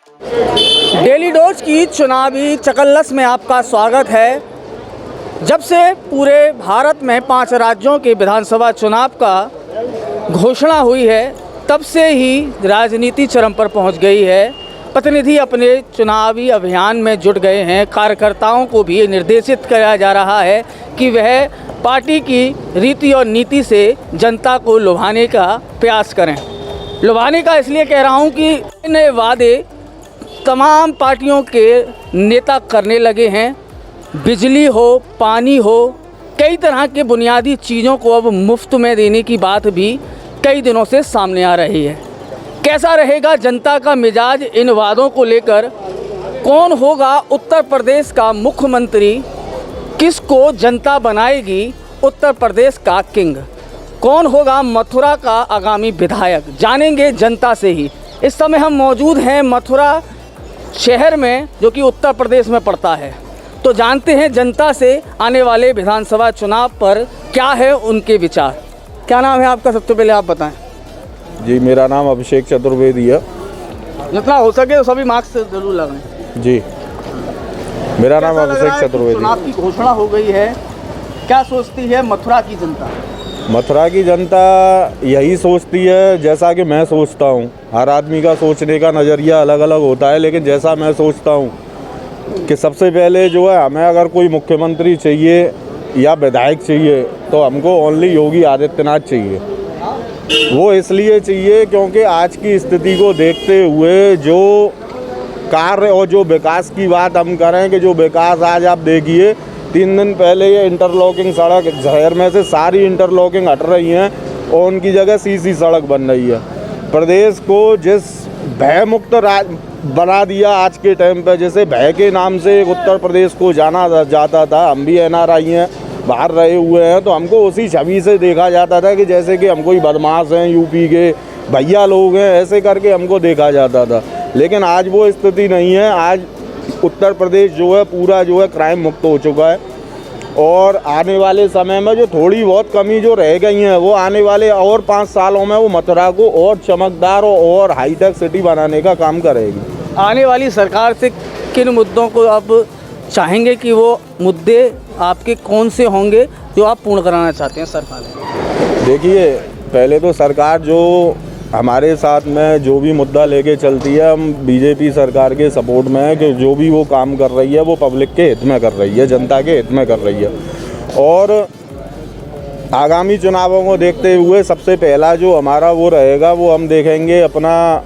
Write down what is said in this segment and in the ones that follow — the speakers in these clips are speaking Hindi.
डेली डोज की चुनावी चकल्लस में आपका स्वागत है। जब से पूरे भारत में 5 राज्यों के विधानसभा चुनाव का घोषणा हुई है, तब से ही राजनीति चरम पर पहुंच गई है। प्रतिनिधि अपने चुनावी अभियान में जुट गए हैं। कार्यकर्ताओं को भी निर्देशित किया जा रहा है कि वह पार्टी की रीति और नीति से जनता को लुभाने का प्रयास करें। लुभाने का इसलिए कह रहा हूं कि नए वादे तमाम पार्टियों के नेता करने लगे हैं। बिजली हो, पानी हो, कई तरह के बुनियादी चीज़ों को अब मुफ्त में देने की बात भी कई दिनों से सामने आ रही है। कैसा रहेगा जनता का मिजाज इन वादों को लेकर? कौन होगा उत्तर प्रदेश का मुख्यमंत्री? किसको जनता बनाएगी उत्तर प्रदेश का किंग? कौन होगा मथुरा का आगामी विधायक? जानेंगे जनता से ही। इस समय हम मौजूद हैं मथुरा शहर में, जो कि उत्तर प्रदेश में पड़ता है। तो जानते हैं जनता से आने वाले विधानसभा चुनाव पर क्या है उनके विचार। क्या नाम है आपका? सबसे पहले आप बताएं। जी, मेरा नाम अभिषेक चतुर्वेदी है। जितना हो सके तो सभी मार्क्स जरूर लगाएं। जी, मेरा नाम अभिषेक चतुर्वेदी। चुनाव की घोषणा हो गई है, क्या सोचती है मथुरा की जनता? मथुरा की जनता यही सोचती है जैसा कि मैं सोचता हूँ। हर आदमी का सोचने का नज़रिया अलग अलग होता है, लेकिन जैसा मैं सोचता हूँ कि सबसे पहले जो है, हमें अगर कोई मुख्यमंत्री चाहिए या विधायक चाहिए तो हमको ओनली योगी आदित्यनाथ चाहिए। वो इसलिए चाहिए क्योंकि आज की स्थिति को देखते हुए जो कार्य और जो विकास की बात हम करें कि जो विकास आज आप देखिए, 3 दिन पहले ये इंटरलॉकिंग सड़क शहर में से सारी इंटरलॉकिंग हट रही हैं और उनकी जगह सीसी सड़क बन रही है। प्रदेश को जिस भय मुक्त बना दिया आज के टाइम पे, जैसे भय के नाम से उत्तर प्रदेश को जाना जाता था। हम भी NRI हैं, बाहर रहे हुए हैं, तो हमको उसी छवि से देखा जाता था कि जैसे कि हम कोई बदमाश हैं, यूपी के भैया लोग हैं, ऐसे करके हमको देखा जाता था। लेकिन आज वो स्थिति नहीं है। आज उत्तर प्रदेश जो है पूरा जो है क्राइम मुक्त हो चुका है और आने वाले समय में जो थोड़ी बहुत कमी जो रह गई है, वो आने वाले और 5 सालों में वो मथुरा को और चमकदार और हाईटेक सिटी बनाने का काम करेगी। आने वाली सरकार से किन मुद्दों को आप चाहेंगे कि वो मुद्दे आपके कौन से होंगे जो आप पूर्ण कराना चाहते हैं सरकार? देखिए, पहले तो सरकार जो हमारे साथ में जो भी मुद्दा लेके चलती है, हम बीजेपी सरकार के सपोर्ट में है कि जो भी वो काम कर रही है वो पब्लिक के हित में कर रही है, जनता के हित में कर रही है। और आगामी चुनावों को देखते हुए सबसे पहला जो हमारा वो रहेगा, वो हम देखेंगे अपना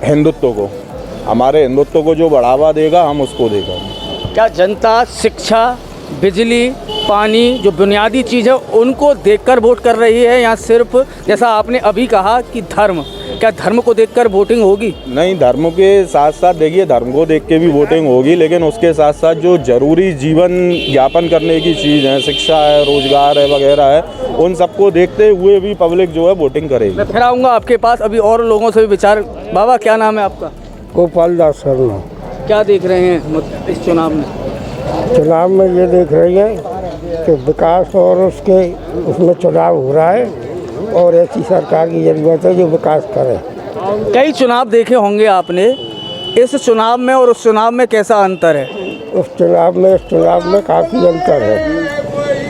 हिंदुत्व को। हमारे हिंदुत्व को जो बढ़ावा देगा हम उसको देखेंगे। क्या जनता शिक्षा, बिजली, पानी, जो बुनियादी चीज़ है उनको देखकर वोट कर रही है, या सिर्फ जैसा आपने अभी कहा कि धर्म, क्या धर्म को देखकर वोटिंग होगी? नहीं, धर्म के साथ साथ देखिए, धर्म को देख के भी वोटिंग होगी, लेकिन उसके साथ साथ जो ज़रूरी जीवन यापन करने की चीज़ है, शिक्षा है, रोजगार है वगैरह है, उन सबको देखते हुए भी पब्लिक जो है वोटिंग करेगी। मैं फिर आऊँगा आपके पास, अभी और लोगों से भी विचार। बाबा, क्या नाम है आपका? गोपाल दास शर्मा। क्या देख रहे हैं इस चुनाव में? चुनाव में ये देख रही है कि विकास और उसमें चुनाव हो रहा है और ऐसी सरकार की ज़रूरत है जो विकास करे। कई चुनाव देखे होंगे आपने, इस चुनाव में और उस चुनाव में कैसा अंतर है? उस चुनाव में इस चुनाव में काफ़ी अंतर है।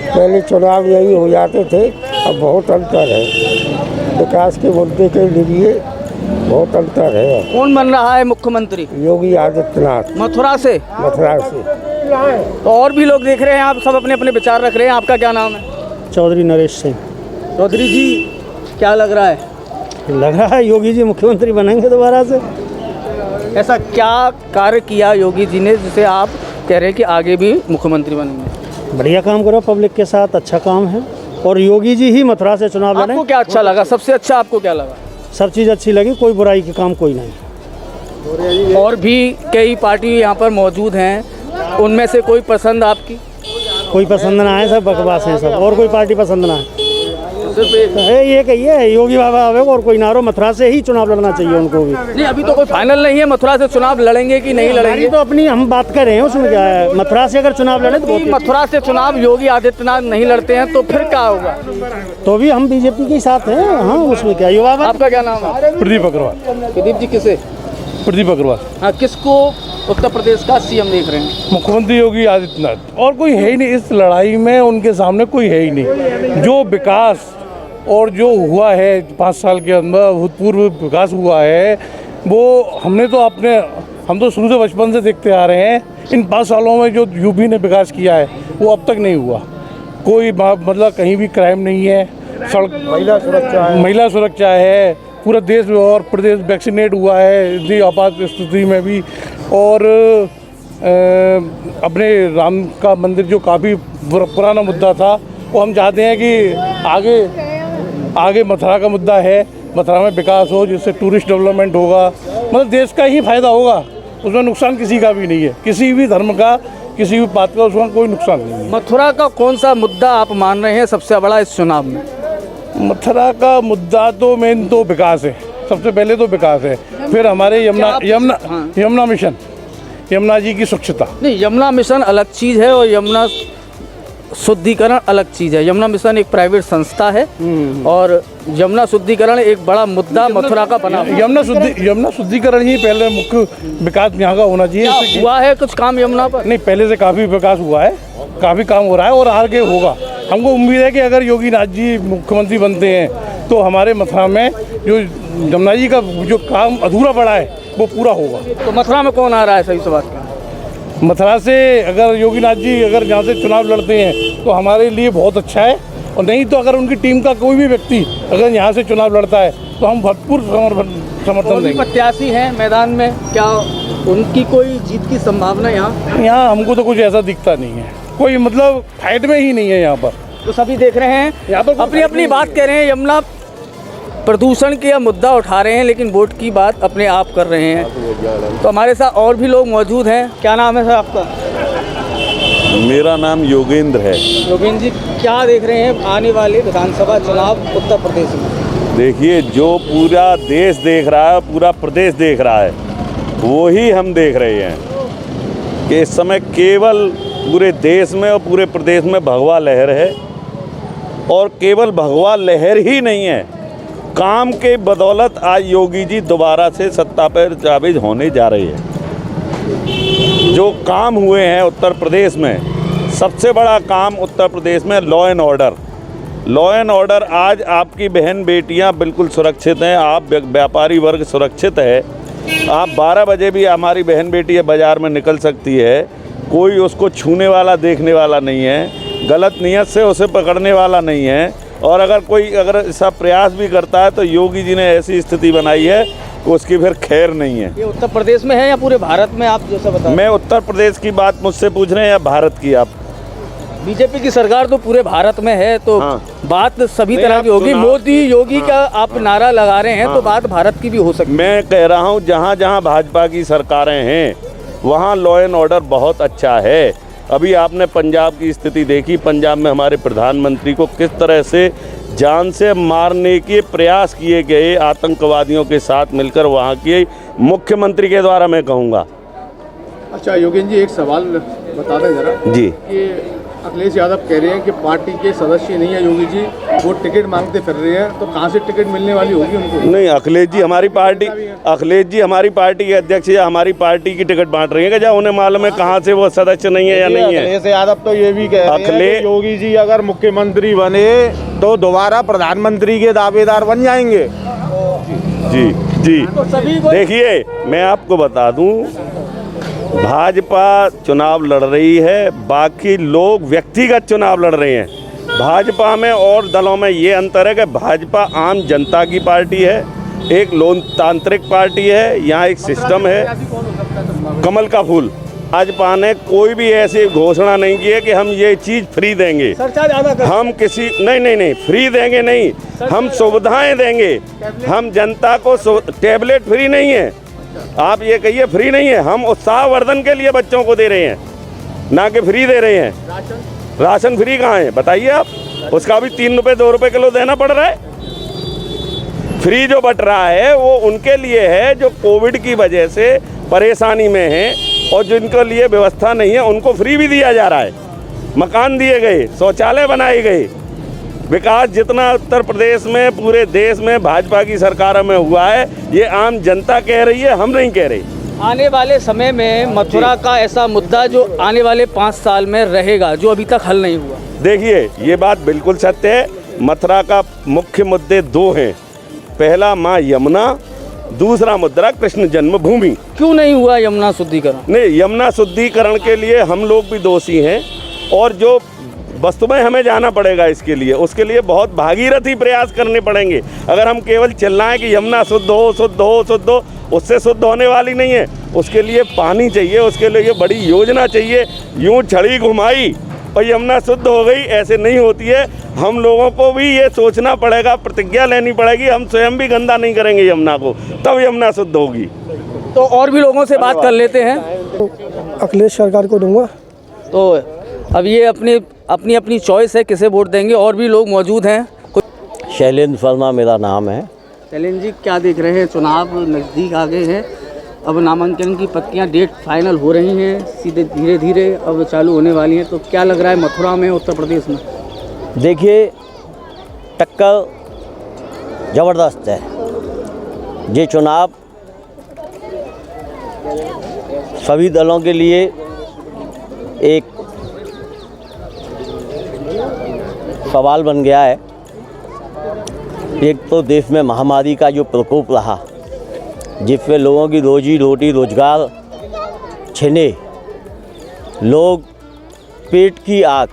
पहले चुनाव यही हो जाते थे, अब बहुत अंतर है। विकास के मुद्दे के लिए बहुत अंतर है। कौन बन रहा है मुख्यमंत्री? योगी आदित्यनाथ। मथुरा से? मथुरा से। तो और भी लोग देख रहे हैं, आप सब अपने अपने विचार रख रहे हैं। आपका क्या नाम है? चौधरी नरेश सिंह। चौधरी जी, क्या लग रहा है? लग रहा है योगी जी मुख्यमंत्री बनेंगे दोबारा से। ऐसा क्या कार्य किया योगी जी ने जिसे आप कह रहे हैं कि आगे भी मुख्यमंत्री बनेंगे? बढ़िया काम करो, पब्लिक के साथ अच्छा काम है और योगी जी ही मथुरा से चुनाव लड़ें। आपको क्या अच्छा लगा? सबसे अच्छा आपको क्या लगा? सब चीज़ अच्छी लगी, कोई बुराई के काम कोई नहीं। और भी कई पार्टी यहाँ पर मौजूद हैं, उनमें से कोई पसंद आपकी? कोई पसंद ना है, सब बकवास हैं सब, और कोई पार्टी पसंद ना है। सिर्फ ये कहिए योगी बाबा आवे और कोई ना हो, मथुरा से ही चुनाव लड़ना चाहिए उनको भी। नहीं, अभी तो कोई फाइनल नहीं है मथुरा से चुनाव लड़ेंगे कि नहीं लड़ेंगे। तो अपनी हम बात कर रहे हैं, उसमें क्या है। मथुरा से अगर चुनाव लड़े तो मथुरा से चुनाव योगी आदित्यनाथ नहीं लड़ते हैं तो फिर क्या होगा? तो भी हम बीजेपी के साथ हैं। हाँ, उसमें क्या। युवा आपका क्या नाम है? प्रदीप अग्रवाल। प्रदीप जी, किसे? प्रदीप अग्रवाल। हाँ, किसको उत्तर प्रदेश का सीएम देख रहे हैं? मुख्यमंत्री योगी आदित्यनाथ। और कोई है ही नहीं इस लड़ाई में, उनके सामने कोई है ही नहीं। जो विकास और जो हुआ है 5 साल के अंदर, भूतपूर्व विकास हुआ है, वो हम तो शुरू से बचपन से देखते आ रहे हैं। इन 5 सालों में जो यूपी ने विकास किया है वो अब तक नहीं हुआ। कोई मतलब कहीं भी क्राइम नहीं है, सड़क महिला सुरक्षा है, पूरा देश और प्रदेश वैक्सीनेट हुआ है इतनी आपात स्थिति में भी। और अपने राम का मंदिर जो काफ़ी पुराना मुद्दा था, वो हम चाहते हैं कि आगे मथुरा का मुद्दा है, मथुरा में विकास हो जिससे टूरिस्ट डेवलपमेंट होगा, मतलब देश का ही फायदा होगा, उसमें नुकसान किसी का भी नहीं है, किसी भी धर्म का, किसी भी बात का उसमें कोई नुकसान नहीं है। मथुरा का कौन सा मुद्दा आप मान रहे हैं सबसे बड़ा इस चुनाव में? मथुरा का मुद्दा तो मेन तो विकास है, सबसे पहले तो विकास है, फिर हमारे यमुना मिशन, यमुना जी की स्वच्छता। नहीं, यमुना मिशन अलग चीज़ है और यमुना शुद्धिकरण अलग चीज़ है। यमुना मिशन एक प्राइवेट संस्था है और यमुना शुद्धिकरण एक बड़ा मुद्दा मथुरा का बना हुआ है। यमुना शुद्धिकरण ही पहले मुख्य विकास यहाँ का होना चाहिए। क्या हुआ है कुछ काम यमुना पर? नहीं, पहले से काफ़ी विकास हुआ है, काफ़ी काम हो रहा है और आगे होगा। हमको उम्मीद है कि अगर योगी नाथ जी मुख्यमंत्री बनते हैं तो हमारे मथुरा में जो यमुना जी का जो काम अधूरा पड़ा है वो पूरा होगा। तो मथुरा में कौन आ रहा है सही से बात? मथुरा से अगर योगी नाथ जी अगर यहाँ से चुनाव लड़ते हैं तो हमारे लिए बहुत अच्छा है, और नहीं तो अगर उनकी टीम का कोई भी व्यक्ति अगर यहाँ से चुनाव लड़ता है तो हम भरपूर समर्थन देंगे। प्रत्याशी हैं मैदान में, क्या उनकी कोई जीत की संभावना यहाँ? हमको तो कुछ ऐसा दिखता नहीं है, कोई मतलब फाइट में ही नहीं है यहाँ पर। तो सभी देख रहे हैं यहाँ पर अपनी अपनी बात कह रहे हैं, यमुना प्रदूषण का मुद्दा उठा रहे हैं लेकिन वोट की बात अपने आप कर रहे हैं। तो हमारे साथ और भी लोग मौजूद हैं। क्या नाम है सर आपका? मेरा नाम योगेंद्र है। योगेंद्र जी, क्या देख रहे हैं आने वाले विधानसभा चुनाव उत्तर प्रदेश में? देखिए, जो पूरा देश देख रहा है, पूरा प्रदेश देख रहा है, वो ही हम देख रहे हैं कि इस समय केवल पूरे देश में और पूरे प्रदेश में भगवा लहर है। और केवल भगवा लहर ही नहीं है, काम के बदौलत आज योगी जी दोबारा से सत्ता पर काबिज होने जा रहे हैं। जो काम हुए हैं उत्तर प्रदेश में, सबसे बड़ा काम उत्तर प्रदेश में लॉ एंड ऑर्डर। आज आपकी बहन बेटियां बिल्कुल सुरक्षित हैं, आप व्यापारी वर्ग सुरक्षित है। आप 12 बजे भी हमारी बहन बेटी बाज़ार में निकल सकती है, कोई उसको छूने वाला देखने वाला नहीं है, गलत नीयत से उसे पकड़ने वाला नहीं है। और अगर कोई ऐसा प्रयास भी करता है तो योगी जी ने ऐसी स्थिति बनाई है कि उसकी फिर खैर नहीं है। ये उत्तर प्रदेश में है या पूरे भारत में? आप जैसा बता, मैं उत्तर प्रदेश की बात मुझसे पूछ रहे हैं या भारत की? आप बीजेपी की सरकार तो पूरे भारत में है, तो बात सभी तरह की होगी। मोदी योगी का आप नारा लगा रहे हैं तो बात भारत की भी हो सकती है। मैं कह रहा हूँ, जहाँ जहाँ भाजपा की सरकारें हैं वहाँ लॉ एंड ऑर्डर बहुत अच्छा है। अभी आपने पंजाब की स्थिति देखी, पंजाब में हमारे प्रधानमंत्री को किस तरह से जान से मारने के प्रयास किए गए आतंकवादियों के साथ मिलकर, वहाँ के मुख्यमंत्री के द्वारा, मैं कहूँगा। अच्छा योगेंद्र जी, एक सवाल बता दें जरा जी। कि अखिलेश यादव कह रहे हैं कि पार्टी के सदस्य नहीं है योगी जी, वो टिकट मांगते फिर रहे हैं, तो कहाँ से टिकट मिलने वाली होगी उनको? नहीं, अखिलेश जी हमारी पार्टी के अध्यक्ष या हमारी पार्टी की टिकट बांट रही है क्या? उन्हें मालूम है कहाँ से वो सदस्य नहीं है या नहीं है? अखिलेश यादव तो ये भी कह रहे हैं कि योगी जी अगर मुख्यमंत्री बने तो दोबारा प्रधानमंत्री के दावेदार बन जाएंगे। जी जी। देखिए, मैं आपको बता दूं, भाजपा चुनाव लड़ रही है, बाकी लोग व्यक्तिगत चुनाव लड़ रहे हैं। भाजपा में और दलों में ये अंतर है कि भाजपा आम जनता की पार्टी है, एक लोकतांत्रिक पार्टी है, यहाँ एक सिस्टम है, कमल का फूल। भाजपा ने कोई भी ऐसी घोषणा नहीं की है कि हम ये चीज़ फ्री देंगे, हम किसी नहीं फ्री देंगे नहीं, हम सुविधाएं देंगे। हम जनता को टैबलेट फ्री नहीं है, आप ये कहिए फ्री नहीं है, हम उत्साहवर्धन के लिए बच्चों को दे रहे हैं, ना कि फ्री दे रहे हैं। राशन फ्री कहाँ है बताइए आप? उसका भी 3 रुपये 2 रुपये किलो देना पड़ रहा है। फ्री जो बट रहा है वो उनके लिए है जो कोविड की वजह से परेशानी में हैं और जिनके लिए व्यवस्था नहीं है, उनको फ्री भी दिया जा रहा है। मकान दिए गए, शौचालय बनाए गए, विकास जितना उत्तर प्रदेश में पूरे देश में भाजपा की सरकार में हुआ है, ये आम जनता कह रही है, हम नहीं कह रहे। आने वाले समय में मथुरा का ऐसा मुद्दा जो आने वाले 5 साल में रहेगा, जो अभी तक हल नहीं हुआ। देखिए, ये बात बिल्कुल सत्य है। मथुरा का मुख्य मुद्दे 2 हैं। पहला माँ यमुना, दूसरा मुद्दा कृष्ण जन्मभूमि। क्यों नहीं हुआ यमुना शुद्धिकरण? नहीं, यमुना शुद्धिकरण के लिए हम लोग भी दोषी हैं, और जो वस्तु में हमें जाना पड़ेगा इसके लिए, उसके लिए बहुत भागीरथी प्रयास करने पड़ेंगे। अगर हम केवल चिल्लाएं कि यमुना शुद्ध हो शुद्ध हो शुद्ध हो, उससे शुद्ध होने वाली नहीं है। उसके लिए पानी चाहिए, उसके लिए बड़ी योजना चाहिए। यूँ छड़ी घुमाई और यमुना शुद्ध हो गई, ऐसे नहीं होती है। हम लोगों को भी ये सोचना पड़ेगा, प्रतिज्ञा लेनी पड़ेगी, हम स्वयं भी गंदा नहीं करेंगे यमुना को, तब यमुना शुद्ध होगी। तो और भी लोगों से बात कर लेते हैं। अखिलेश सरकार को दूंगा। तो अब ये अपनी अपनी चॉइस है किसे वोट देंगे। और भी लोग मौजूद हैं। शैलेंद्र वर्मा मेरा नाम है। शैलेंद्र जी, क्या देख रहे हैं? चुनाव नज़दीक आ गए हैं, अब नामांकन की पत्तियां डेट फाइनल हो रही हैं, सीधे धीरे धीरे अब चालू होने वाली हैं। तो क्या लग रहा है मथुरा में, उत्तर प्रदेश में? देखिए, टक्कर ज़बरदस्त है। ये चुनाव सभी दलों के लिए एक सवाल बन गया है। एक तो देश में महामारी का जो प्रकोप रहा, जिससे लोगों की रोजी रोटी रोजगार छिने, लोग पेट की आग,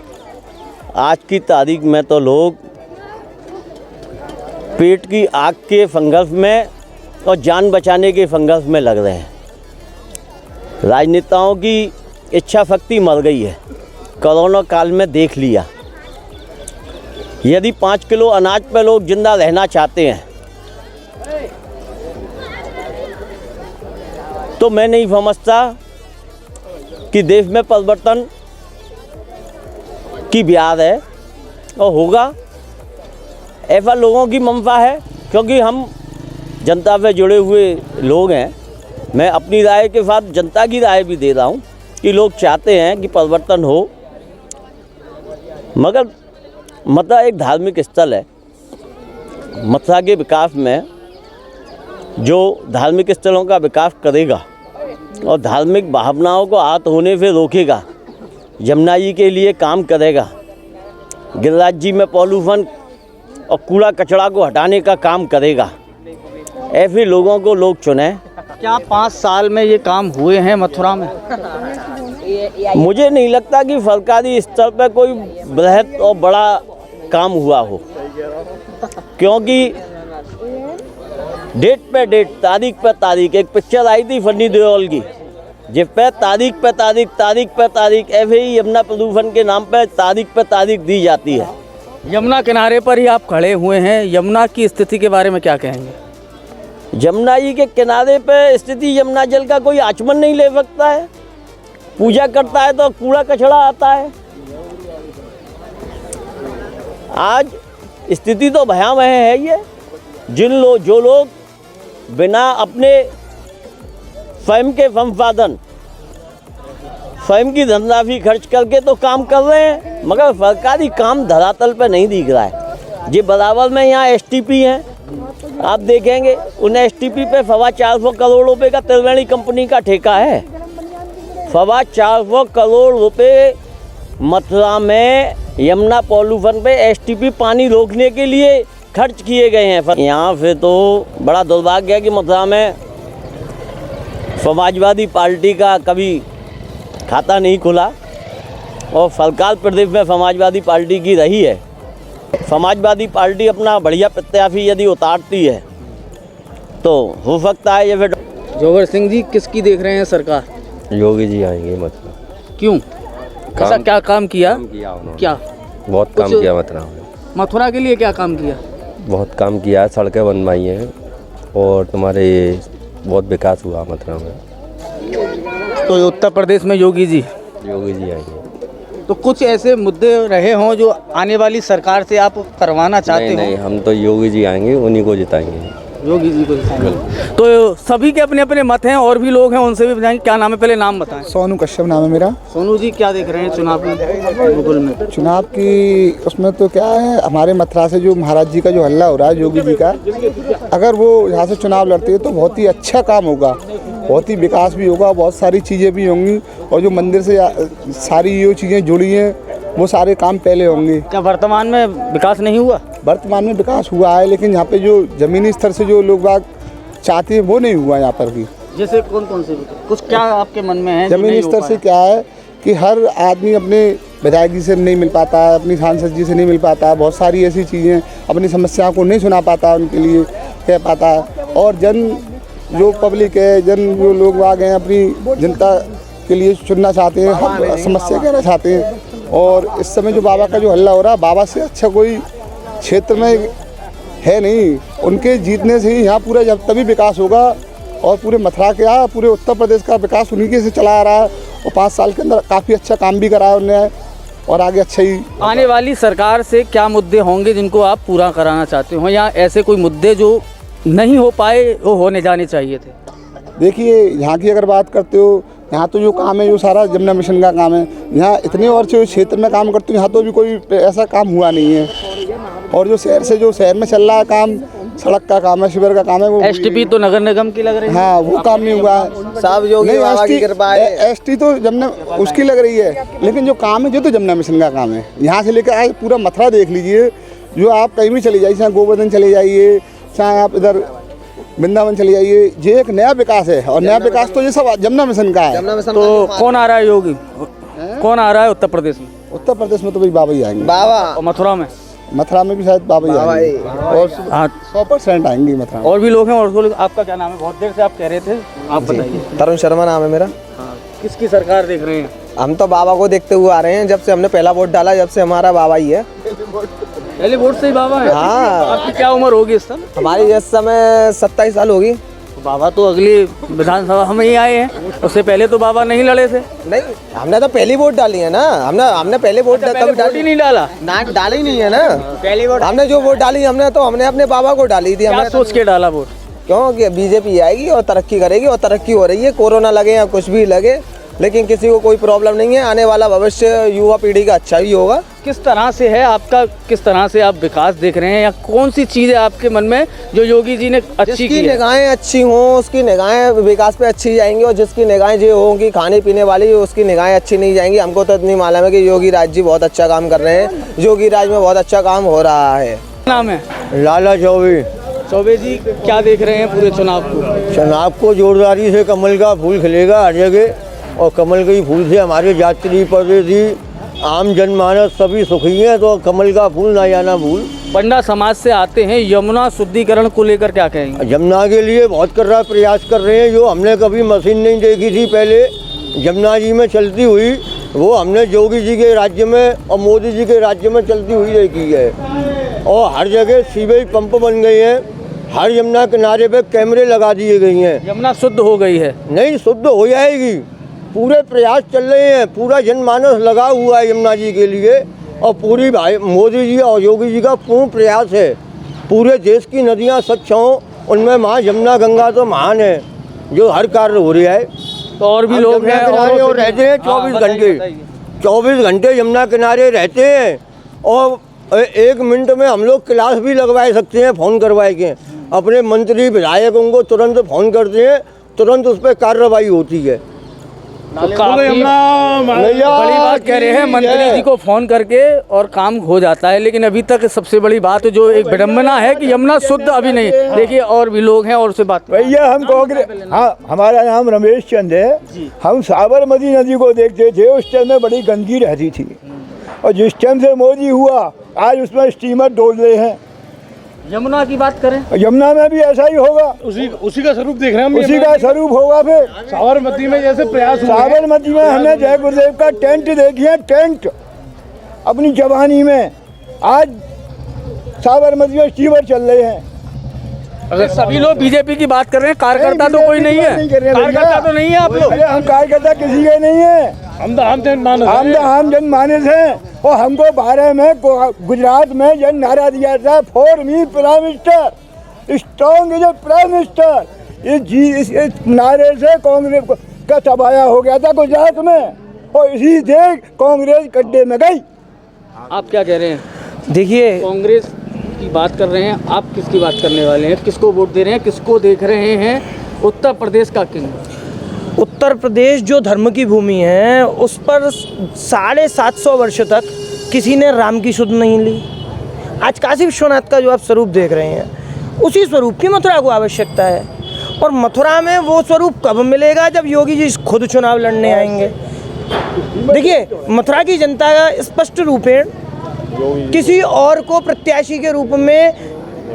आज की तारीख में तो लोग पेट की आग के संघर्ष में और जान बचाने के संघर्ष में लग रहे हैं। राजनेताओं की इच्छा शक्ति मर गई है। कोरोना काल में देख लिया, यदि 5 किलो अनाज पे लोग जिंदा रहना चाहते हैं तो मैं नहीं समझता कि देश में परिवर्तन की ब्याज है और होगा। ऐसा लोगों की मंशा है, क्योंकि हम जनता से जुड़े हुए लोग हैं। मैं अपनी राय के साथ जनता की राय भी दे रहा हूँ कि लोग चाहते हैं कि परिवर्तन हो, मगर मथुरा एक धार्मिक स्थल है। मथुरा के विकास में जो धार्मिक स्थलों का विकास करेगा और धार्मिक भावनाओं को आहत होने से रोकेगा, यमुना जी के लिए काम करेगा, गिरिराज जी में पॉल्यूशन और कूड़ा कचरा को हटाने का काम करेगा, ऐसे लोगों को लोग चुने। क्या 5 साल में ये काम हुए हैं मथुरा में? मुझे नहीं लगता कि सरकारी स्तर पर कोई बृहद और बड़ा काम हुआ हो, क्योंकि डेट पे डेट, तारीख पे तारीख, एक पिक्चर आई थी फन्नी देओल की, जिस पे तारीख पे तारीख, तारीख पे तारीख, ऐसे ही यमुना प्रदूषण के नाम पे तारीख पे तारीख दी जाती है। यमुना किनारे पर ही आप खड़े हुए हैं, यमुना की स्थिति के बारे में क्या कहेंगे? यमुना जी के किनारे पे स्थिति, यमुना जल का कोई आचमन नहीं ले सकता है। पूजा करता है तो कूड़ा कचरा आता है। आज स्थिति तो भयावह है। ये जो लोग बिना अपने स्वयं के संसाधन, स्वयं की धनराशि खर्च करके तो काम कर रहे हैं, मगर सरकारी काम धरातल पर नहीं दिख रहा है। जी बराबर में यहाँ एसटीपी हैं, आप देखेंगे उन एसटीपी पे 425 करोड़ रुपए का त्रिवेणी कंपनी का ठेका है। 425 करोड़ रुपए मथुरा में यमुना पॉल्यूशन पे एसटीपी पानी रोकने के लिए खर्च किए गए हैं। यहाँ से तो बड़ा दुर्भाग्य है कि मथुरा में समाजवादी पार्टी का कभी खाता नहीं खुला, और सरकार प्रदेश में समाजवादी पार्टी की रही है। समाजवादी पार्टी अपना बढ़िया प्रत्याशी यदि उतारती है तो हो सकता है ये फिर। जोगर सिंह जी, किसकी देख रहे हैं सरकार? योगी जी आएंगे मथुरा। क्यों? ऐसा क्या काम किया? उन्होंने क्या बहुत काम किया मथुरा में। मथुरा के लिए क्या काम किया? बहुत काम किया है, सड़कें बनवाई हैं और तुम्हारे बहुत विकास हुआ मथुरा में। तो उत्तर प्रदेश में योगी जी आएंगे। तो कुछ ऐसे मुद्दे रहे हों जो आने वाली सरकार से आप करवाना चाहते हो? नहीं, हम तो योगी जी आएंगे, उन्हीं को जिताएंगे। योगी जी को तो सभी के अपने अपने मत हैं और भी लोग हैं, उनसे भी बताएंगे। क्या नाम है, पहले नाम बताएं। सोनू कश्यप नाम है मेरा। सोनू जी, क्या देख रहे हैं चुनाव में मुगल में? चुनाव की उसमें तो क्या है, हमारे मथुरा से जो महाराज जी का जो हल्ला हो रहा है योगी जी का, अगर वो यहाँ से चुनाव लड़ते हैं तो बहुत ही अच्छा काम होगा, बहुत ही विकास भी होगा, बहुत सारी चीज़ें भी होंगी, और जो मंदिर से सारी ये चीज़ें जुड़ी हैं वो सारे काम पहले होंगे। क्या वर्तमान में विकास नहीं हुआ? वर्तमान में विकास हुआ है, लेकिन यहाँ पे जो ज़मीनी स्तर से जो लोग बाग चाहते हैं वो नहीं हुआ यहाँ पर भी। जैसे कौन कौन से कुछ क्या आपके मन में है? ज़मीनी स्तर से क्या है कि हर आदमी अपने विधायक जी से नहीं मिल पाता है, अपनी सांसद जी से नहीं मिल पाता है, बहुत सारी ऐसी चीज़ें, अपनी समस्याओं को नहीं सुना पाता, उनके लिए कह पाता है, और जन जो पब्लिक है, जन जो लोग आ गए हैं अपनी जनता के लिए चुनना चाहते हैं, हर समस्या कहना चाहते हैं। और इस समय जो बाबा का जो हल्ला हो रहा है, बाबा से अच्छा कोई क्षेत्र में है नहीं, उनके जीतने से ही यहाँ पूरा जब तभी विकास होगा, और पूरे मथुरा के पूरे उत्तर प्रदेश का विकास उन्हीं के से चला आ रहा है, और 5 साल के अंदर काफ़ी अच्छा काम भी कराया उन्होंने, और आगे अच्छा ही। आने वाली सरकार से क्या मुद्दे होंगे जिनको आप पूरा कराना चाहते हो, या ऐसे कोई मुद्दे जो नहीं हो पाए वो होने जाने चाहिए थे? देखिए, यहाँ की अगर बात करते हो, यहाँ तो जो काम है जो सारा जमुना मिशन का काम है, यहाँ इतने और जो क्षेत्र में काम करते हो यहाँ तो भी कोई ऐसा काम हुआ नहीं है, और जो शहर में चल रहा है काम, सड़क का काम है, शिविर का काम है, वो एसटीपी तो नगर निगम की लग रही है। हाँ, वो काम नहीं हुआ है। सब योगी बाबा की कृपा है। एसटी तो जमुना उसकी लग रही है, लेकिन जो काम है जो तो जमुना मिशन का काम है। यहाँ से लेकर आज पूरा मथुरा देख लीजिए, जो आप कहीं भी चले जाइए, चाहे गोवर्धन चले जाइए, चाहे आप इधर वृंदावन चले जाइए, ये एक नया विकास है, और नया विकास तो ये सब जमुना मिशन का है। तो कौन आ रहा है योगी, कौन आ रहा है उत्तर प्रदेश में? उत्तर प्रदेश में तो भाई बाबा ही आएंगे। बाबा। और मथुरा में? मथुरा में भी शायद बाबा ही आएंगे, और 100% आएंगे मथुरा। और भी लोग हैं, और लोग। आपका क्या नाम है? बहुत देर से आप कह रहे थे, आप बताइए। तरुण शर्मा नाम है मेरा। किसकी सरकार देख रहे हैं? हम तो बाबा को देखते हुए आ रहे हैं, जब से हमने पहला वोट डाला, जब से हमारा बाबा ही है। पहले वोट से ही बाबा है? हाँ। आपकी क्या उम्र होगी इस समय? हमारी इस समय 27 साल होगी। बाबा तो अगली विधानसभा हम ही आए हैं, उससे पहले तो बाबा नहीं लड़े थे। नहीं, हमने तो पहली वोट डाली है ना, हमने पहले वोट कभी नहीं डाला ना, डाली नहीं है ना पहली वोट। हमने जो वोट डाली हमने अपने बाबा को डाली थी। हमने सोच के डाला वोट? क्योंकि बीजेपी आएगी और तरक्की करेगी, और तरक्की हो रही है, कोरोना लगे या कुछ भी लगे, लेकिन किसी को कोई प्रॉब्लम नहीं है। आने वाला भविष्य युवा पीढ़ी का अच्छा ही होगा। किस तरह से है आपका, किस तरह से आप विकास देख रहे हैं, या कौन सी चीज़ है आपके मन में जो योगी जी ने अच्छी की है? निगाहें अच्छी हों उसकी निगाहें विकास पे अच्छी जाएंगी, और जिसकी निगाहें जो होंगी खाने पीने वाली उसकी निगाहें अच्छी नहीं जाएंगी। हमको तो इतनी मालूम है कि योगी राज जी बहुत अच्छा काम कर रहे हैं, योगी राज में बहुत अच्छा काम हो रहा है। नाम है? लाला चौबे। चौबे जी, क्या देख रहे हैं पूरे चुनाव को? चुनाव को जोरदारी से कमल का फूल खिलेगा हर जगह, और कमल के फूल से हमारे यात्री परदेसी आम जनमानस सभी सुखी हैं, तो कमल का फूल ना जाना भूल। पंडा समाज से आते हैं, यमुना शुद्धिकरण को लेकर क्या कहेंगे? यमुना के लिए बहुत प्रयास कर रहे हैं, जो हमने कभी मशीन नहीं देखी थी पहले यमुना जी में चलती हुई, वो हमने योगी जी के राज्य में और मोदी जी के राज्य में चलती हुई देखी है। और हर जगह सीवेज पंप बन गए हैं, हर यमुना किनारे पे कैमरे लगा दिए गए हैं। यमुना शुद्ध हो गई है? नहीं, शुद्ध हो जाएगी, पूरे प्रयास चल रहे हैं, पूरा जनमानस लगा हुआ है यमुना जी के लिए, और पूरी भाई मोदी जी और योगी जी का पूर्ण प्रयास है पूरे देश की नदियां स्वच्छ हों, उनमें माँ यमुना गंगा तो महान है, जो हर कार्य हो रहा है। तो और भी लोग हैं और रहते हैं 24 घंटे यमुना किनारे रहते हैं, और 1 मिनट में हम लोग क्लास भी लगवा सकते हैं, फ़ोन करवाए के अपने मंत्री विधायकों को तुरंत फ़ोन करते हैं, तुरंत उस पर कार्रवाई होती है। तो बड़ी बात कह रहे हैं, मंत्री जी को फोन करके और काम हो जाता है, लेकिन अभी तक सबसे बड़ी बात जो एक विडम्बना है कि यमुना शुद्ध अभी नहीं। देखिए और भी लोग हैं, और से बात भैया हम कांग्रेस, हाँ हमारा नाम रमेश चंद है। हम साबरमती नदी को देखते थे, उस टाइम में बड़ी गंदगी रहती थी, और जिस टाइम से मोदी हुआ आज उसमें स्टीमर डोल रहे हैं। यमुना की बात करें, यमुना में भी ऐसा ही होगा, उसी का स्वरूप देख रहे हैं हम। उसी का स्वरूप होगा। फिर साबरमती में जैसे प्रयास हुए, साबरमती में हमने जय गुरुदेव का टेंट देखिए, टेंट अपनी जवानी में, आज साबरमती में स्टीमर चल रहे हैं। अगर सभी लोग बीजेपी की बात कर रहे हैं, कार्यकर्ता तो कोई नहीं है, कार्यकर्ता तो नहीं है आप लोग? हम कार्यकर्ता किसी के नहीं है, हम तो आम जनमानस हैं। और हमको 12 में गुजरात में जन नारा दिया था, for me prime minister, strong is a prime minister. इस नारे से कांग्रेस का तबाया हो गया था गुजरात में, और इसी से कांग्रेस गड्ढे में गई। आप क्या कह रहे हैं? देखिए, कांग्रेस की बात कर रहे हैं, आप किसकी बात करने वाले हैं? किसको वोट दे रहे हैं, किसको देख रहे हैं उत्तर प्रदेश का किंग? उत्तर प्रदेश जो धर्म की भूमि है, उस पर 750 वर्ष तक किसी ने राम की सुध नहीं ली। आज काशी विश्वनाथ का जो आप स्वरूप देख रहे हैं, उसी स्वरूप की मथुरा को आवश्यकता है। और मथुरा में वो स्वरूप कब मिलेगा? जब योगी जी खुद चुनाव लड़ने आएंगे। देखिए, मथुरा की जनता स्पष्ट रूपेण किसी और को प्रत्याशी के रूप में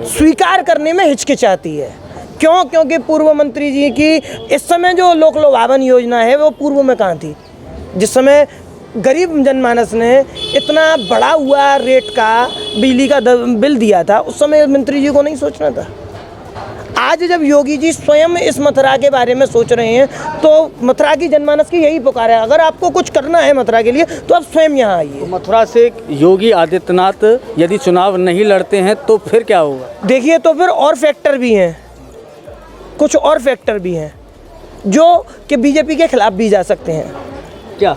स्वीकार करने में हिचकिचाती है। क्यों? क्योंकि पूर्व मंत्री जी की इस समय जो लोक लुभावन योजना है वो पूर्व में कहाँ थी? जिस समय गरीब जनमानस ने इतना बढ़ा हुआ रेट का बिजली का बिल दिया था, उस समय मंत्री जी को नहीं सोचना था। आज जब योगी जी स्वयं इस मथुरा के बारे में सोच रहे हैं, तो मथुरा की जनमानस की यही पुकार है, अगर आपको कुछ करना है मथुरा के लिए तो आप स्वयं यहाँ आइए। मथुरा से योगी आदित्यनाथ यदि चुनाव नहीं लड़ते हैं तो फिर क्या होगा? देखिए, तो फिर और फैक्टर भी हैं, कुछ और फैक्टर भी हैं जो कि बीजेपी के खिलाफ भी जा सकते हैं। क्या?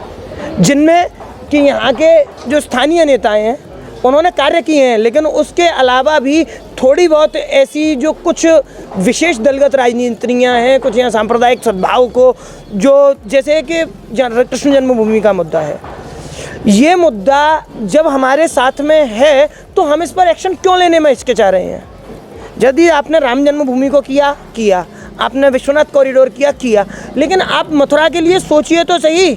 जिनमें कि यहाँ के जो स्थानीय नेताएं हैं उन्होंने कार्य किए हैं, लेकिन उसके अलावा भी थोड़ी बहुत ऐसी जो कुछ विशेष दलगत राजनीतियाँ हैं, कुछ यहाँ सांप्रदायिक सद्भाव को, जो जैसे कि कृष्ण जन्मभूमि का मुद्दा है, ये मुद्दा जब हमारे साथ में है तो हम इस पर एक्शन क्यों लेने में हिचकिचा रहे हैं? यदि आपने राम जन्मभूमि को किया, आपने विश्वनाथ कॉरिडोर किया, लेकिन आप मथुरा के लिए सोचिए तो सही।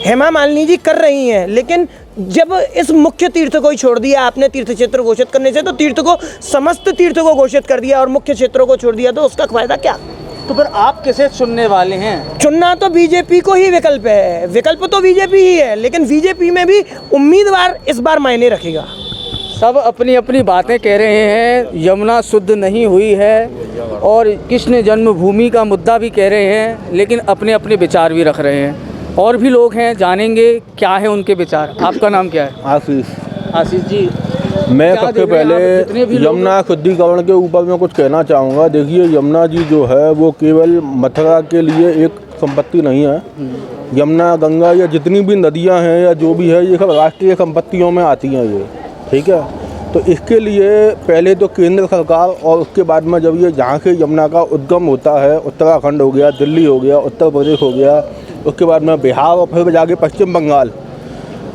हेमा मालिनी जी कर रही हैं, लेकिन जब इस मुख्य तीर्थ को ही छोड़ दिया आपने तीर्थ क्षेत्र घोषित करने से, तो तीर्थ को समस्त तीर्थ को घोषित कर दिया और मुख्य क्षेत्रों को छोड़ दिया, तो उसका फायदा क्या? तो फिर आप किसे चुनने वाले हैं? चुनना तो बीजेपी को ही विकल्प है, विकल्प तो बीजेपी ही है, लेकिन बीजेपी में भी उम्मीदवार इस बार मायने रखेगा। सब अपनी अपनी बातें कह रहे हैं, यमुना शुद्ध नहीं हुई है और कृष्ण जन्मभूमि का मुद्दा भी कह रहे हैं, लेकिन अपने अपने विचार भी रख रहे हैं। और भी लोग हैं, जानेंगे क्या है उनके विचार। आपका नाम क्या है? आशीष जी, मैं क्या सबसे देख रहे हैं आप? पहले जितने भी लोग- यमुना शुद्धिकरण के ऊपर मैं कुछ कहना चाहूँगा। देखिए, यमुना जी जो है वो केवल मथुरा के लिए एक संपत्ति नहीं है। यमुना, गंगा या जितनी भी नदियाँ हैं या जो भी है, ये सब राष्ट्रीय संपत्तियों में आती हैं ये, ठीक है। तो इसके लिए पहले तो केंद्र सरकार और उसके बाद में जब ये जहाँ से यमुना का उद्गम होता है, उत्तराखंड हो गया, दिल्ली हो गया, उत्तर प्रदेश हो गया, उसके बाद में बिहार और फिर जाके पश्चिम बंगाल,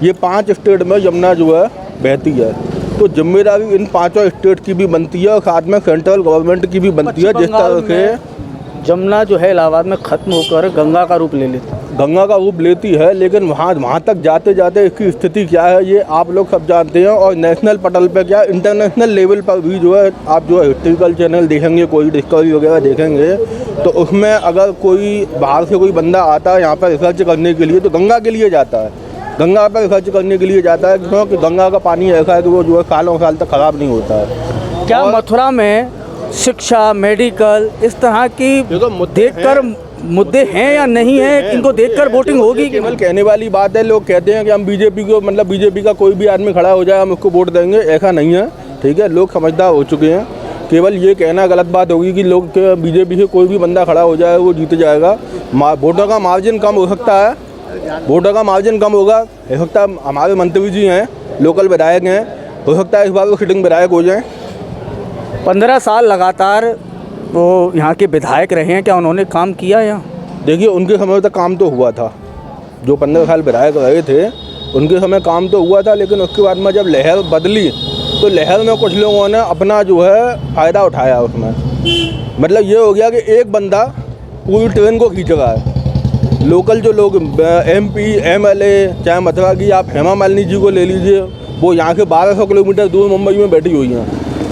ये 5 स्टेट में यमुना जो है बहती है। तो जिम्मेदारी इन 5 स्टेट की भी बनती है और साथ में सेंट्रल गवर्नमेंट की भी बनती है। जिस तरह से जमुना जो है इलाहाबाद में ख़त्म होकर गंगा का रूप ले लेती है, गंगा का रूप लेती है, लेकिन वहाँ तक जाते जाते इसकी स्थिति क्या है ये आप लोग सब जानते हैं। और नेशनल पटल पे क्या, इंटरनेशनल लेवल पर भी जो है, आप जो है हिस्ट्रिकल चैनल देखेंगे, कोई डिस्कवरी वगैरह देखेंगे, तो उसमें अगर कोई बाहर से कोई बंदा आता है यहाँ पर रिसर्च करने के लिए, तो गंगा के लिए जाता है, गंगा पर रिसर्च करने के लिए जाता है, क्योंकि गंगा का पानी ऐसा है कि वो जो है सालों साल तक ख़राब नहीं होता है। क्या मथुरा में शिक्षा, मेडिकल, इस तरह की देखकर मुद्दे हैं या नहीं है? इनको देखकर वोटिंग होगी? केवल कहने वाली बात है। लोग कहते हैं कि हम बीजेपी को, मतलब बीजेपी का कोई भी आदमी खड़ा हो जाए हम उसको वोट देंगे, ऐसा नहीं है, ठीक है। लोग समझदार हो चुके हैं। केवल ये कहना गलत बात होगी कि लोग बीजेपी से कोई भी बंदा खड़ा हो जाए वो जीत जाएगा। वोटों का मार्जिन कम हो सकता है, वोटों का मार्जिन कम होगा। हो सकता है हमारे मंत्री जी हैं, लोकल विधायक हैं, हो सकता है इस बार वो सिटिंग विधायक हो जाएँ। 15 साल लगातार वो यहाँ के विधायक रहे हैं, क्या उन्होंने काम किया यहाँ? देखिए, उनके समय तक काम तो हुआ था, जो 15 साल विधायक रहे थे उनके समय काम तो हुआ था, लेकिन उसके बाद में जब लहर बदली तो लहर में कुछ लोगों ने अपना जो है फ़ायदा उठाया उसमें। मतलब ये हो गया कि एक बंदा पूरी ट्रेन को खींच रहा है। लोकल जो लोग MP, MLA, चाहे मथुरा की आप हेमा मालिनी जी को ले लीजिए, वो यहाँ से 1200 किलोमीटर दूर मुंबई में बैठी हुई हैं,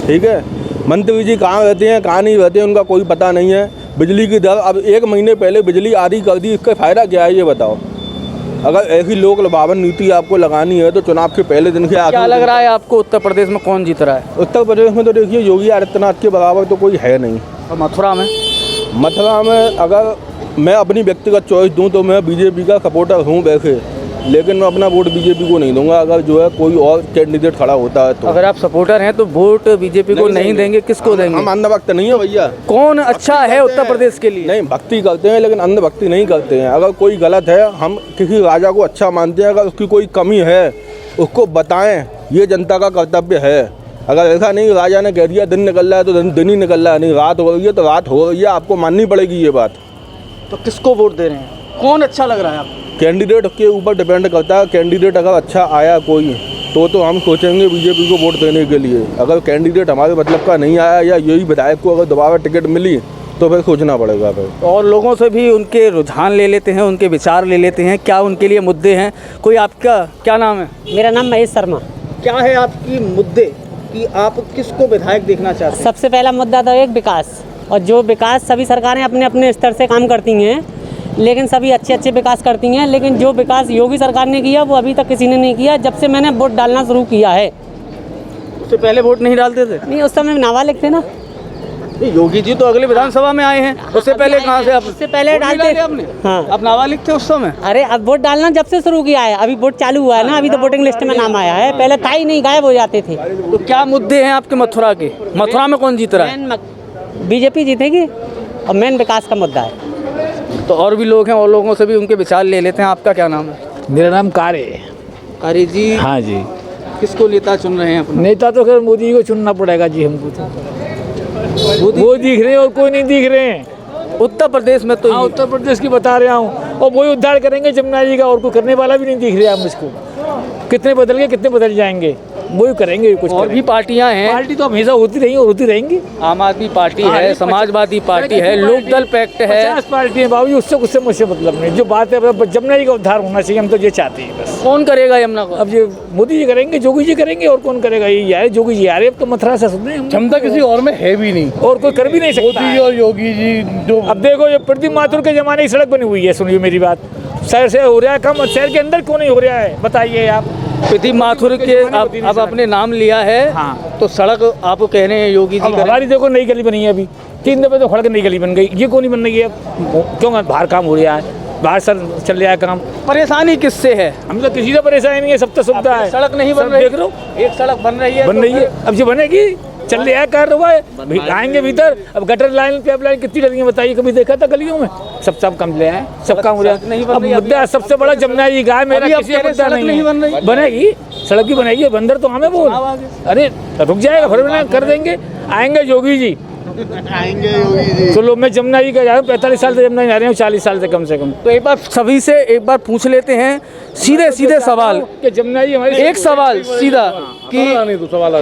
ठीक है। मंत्री जी कहाँ रहते हैं, कहाँ नहीं रहते हैं, उनका कोई पता नहीं है। बिजली की दर अब 1 महीने पहले बिजली आधी कर दी, इसका फ़ायदा क्या है ये बताओ। अगर ऐसी लोक लुभावन नीति आपको लगानी है तो चुनाव के पहले दिन के आगे। क्या लग रहा है आपको उत्तर प्रदेश में कौन जीत रहा है? उत्तर प्रदेश में तो देखिए योगी आदित्यनाथ के बराबर तो कोई है नहीं। और मथुरा में? मथुरा में अगर मैं अपनी व्यक्तिगत चॉइस दूं तो मैं बीजेपी का सपोर्टर हूं वैसे, लेकिन मैं अपना वोट बीजेपी को नहीं दूंगा। अगर जो है कोई और कैंडिडेट खड़ा होता है तो। अगर आप सपोर्टर हैं तो वोट बीजेपी को नहीं देंगे, किसको देंगे? हम अंधभक्त नहीं है भैया। कौन अच्छा है उत्तर प्रदेश के लिए? नहीं, भक्ति करते हैं लेकिन अंधभक्ति नहीं करते हैं। अगर कोई गलत है, हम किसी राजा को अच्छा मानते हैं, अगर उसकी कोई कमी है उसको बताएं, ये जनता का कर्तव्य है। अगर ऐसा नहीं राजा ने कह दिया दिन निकल रहा है तो दिन ही निकल रहा है, नहीं रात हो रही है तो रात हो रही है, आपको माननी पड़ेगी ये बात। तो किसको वोट दे रहे हैं? कौन अच्छा लग रहा है आपको? कैंडिडेट के ऊपर डिपेंड करता है। कैंडिडेट अगर अच्छा आया कोई तो हम सोचेंगे बीजेपी को वोट देने के लिए। अगर कैंडिडेट हमारे मतलब का नहीं आया या यही विधायक को अगर दोबारा टिकट मिली तो फिर सोचना पड़ेगा। फिर और लोगों से भी उनके रुझान ले लेते हैं, उनके विचार ले लेते हैं, क्या उनके लिए मुद्दे हैं। कोई आपका क्या नाम है? मेरा नाम महेश शर्मा। क्या है आपकी मुद्दे कि आप किसको विधायक देखना चाहते हैं? सबसे पहला मुद्दा तो एक विकास, और जो विकास सभी सरकारें अपने अपने स्तर से काम करती हैं, लेकिन सभी अच्छे अच्छे विकास करती हैं, लेकिन जो विकास योगी सरकार ने किया वो अभी तक किसी ने नहीं किया। जब से मैंने वोट डालना शुरू किया है। उससे पहले वोट नहीं डालते थे? नहीं, उस समय नाबालिग थे ना। योगी जी तो अगले विधानसभा में आए हैं, उससे पहले कहाँ से आप? उससे पहले डालते आपने? हाँ, आप नाबालिग थे उस समय? अरे अब वोट डालना जब से शुरू किया है, अभी वोट चालू हुआ है ना, अभी तो वोटिंग लिस्ट में नाम आया है, पहले था ही नहीं, गायब हो जाते थे। तो क्या मुद्दे हैं आपके मथुरा के? मथुरा में कौन जीत रहा है? बीजेपी जीतेगी, और मेन विकास का मुद्दा है। तो और भी लोग हैं, और लोगों से भी उनके विचार ले लेते हैं। आपका क्या नाम है? मेरा नाम कार्य है। अरे जी, हाँ जी। किसको नेता चुन रहे हैं अपना? नेता तो खैर मोदी को चुनना पड़ेगा जी हमको तो। वो दिख रहे हैं और कोई नहीं दिख रहे हैं उत्तर प्रदेश में तो। हाँ, उत्तर प्रदेश की बता रहा हूँ, और वही उद्धार करेंगे जमुना जी का, और कोई करने वाला भी नहीं दिख रहा है मुझको। कितने बदल गए, कितने बदल जाएंगे, वही करेंगे कुछ। और भी पार्टियां हैं। पार्टी तो हमेशा होती रही और होती रहेंगी। आम आदमी पार्टी है, समाजवादी पार्टी है, लोकदल पैक्ट है, 50 पार्टी है बाबू, उससे मुझसे मतलब नहीं। जो बात है जमुना जी का उद्धार होना चाहिए, हम तो ये चाहते हैं बस। कौन करेगा यमुना को? अब ये मोदी जी करेंगे, योगी जी करेंगे, और कौन करेगा? ये यार योगी जी आ रहे, अब तो मथुरा से सुन रहे हैं। क्षमता किसी और में है भी नहीं, और कोई कर भी नहीं सकता। मोदी और योगी जी जो अब देखो, ये प्रदीप माथुर के जमाने की सड़क बनी हुई है, सुनिए मेरी बात। शहर से हो रहा है कम, शहर के अंदर क्यों नहीं हो रहा है, बताइए आप। प्रदीप माथुर के अब अपने नाम लिया है। हाँ। तो सड़क आप कह रहे हैं योगी जी करें? हमारी देखो नई गली बनी है, अभी 3 दफे तो खड़क नई गली बन गई, ये क्यों नहीं बन रही है? क्यों? बाहर काम हो रहा है, बाहर सर चल रहा है काम। परेशानी किससे है? हम तो किसी से परेशानी नहीं है, सब तो सुविधा है। सड़क नहीं बन रही, देख लो, एक सड़क बन रही है, बन रही है, अब जो बनेगी चल रहा है, कार हुआ है, आएंगे भीतर। अब गटर लाइन, पाइप लाइन कितनी लगी है बताइए, कभी देखा था गलियों में? सब कम ले आए, सब काम हो रहा है। अब मुद्दा सबसे बड़ा जमुना जी का है, मेरा किसी का मुद्दा नहीं है। बनेगी, सड़क की बनेगी, बंदर तो हमें बोल। अरे रुक जाएगा, फिर कर देंगे। आएंगे योगी जी, तो लोग, मैं जमुना जी का जा रहा हूँ, 45 साल से जमुना जा रहे हूँ, 40 साल से कम से कम। तो एक बार सभी से एक बार पूछ लेते हैं, सीधे सीधे सवाल कि जमुना जी हमारी, एक सवाल सीधा कि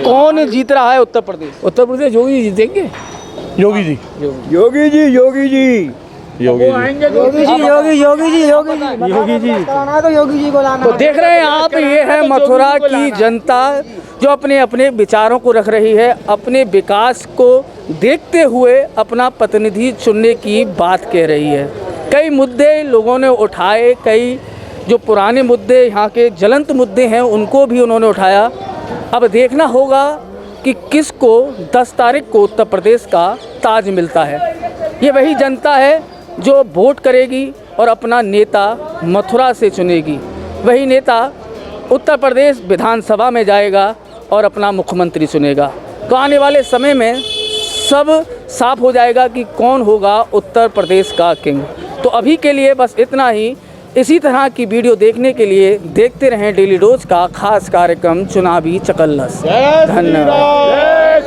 कौन जीत रहा है उत्तर प्रदेश? उत्तर प्रदेश योगी जी जीतेंगे। योगी जी, योगी जी, योगी जी, योगी जी आएंगे, योगी जी, योगी जी, योगी जी, योगी जी तो योगी जी को लाना। तो देख रहे हैं आप, ये है मथुरा की जनता जो अपने अपने विचारों को रख रही है, अपने विकास को देखते हुए अपना प्रतिनिधि चुनने की बात कह रही है। कई मुद्दे लोगों ने उठाए, कई जो पुराने मुद्दे, यहाँ के ज्वलंत मुद्दे हैं, उनको भी उन्होंने उठाया। अब देखना होगा कि किसको 10 तारीख को उत्तर प्रदेश का ताज मिलता है। ये वही जनता है जो वोट करेगी और अपना नेता मथुरा से चुनेगी। वही नेता उत्तर प्रदेश विधानसभा में जाएगा और अपना मुख्यमंत्री चुनेगा। तो आने वाले समय में सब साफ हो जाएगा कि कौन होगा उत्तर प्रदेश का किंग। तो अभी के लिए बस इतना ही। इसी तरह की वीडियो देखने के लिए देखते रहें डेली डोज का खास कार्यक्रम चुनावी चकल्लस। धन्यवाद।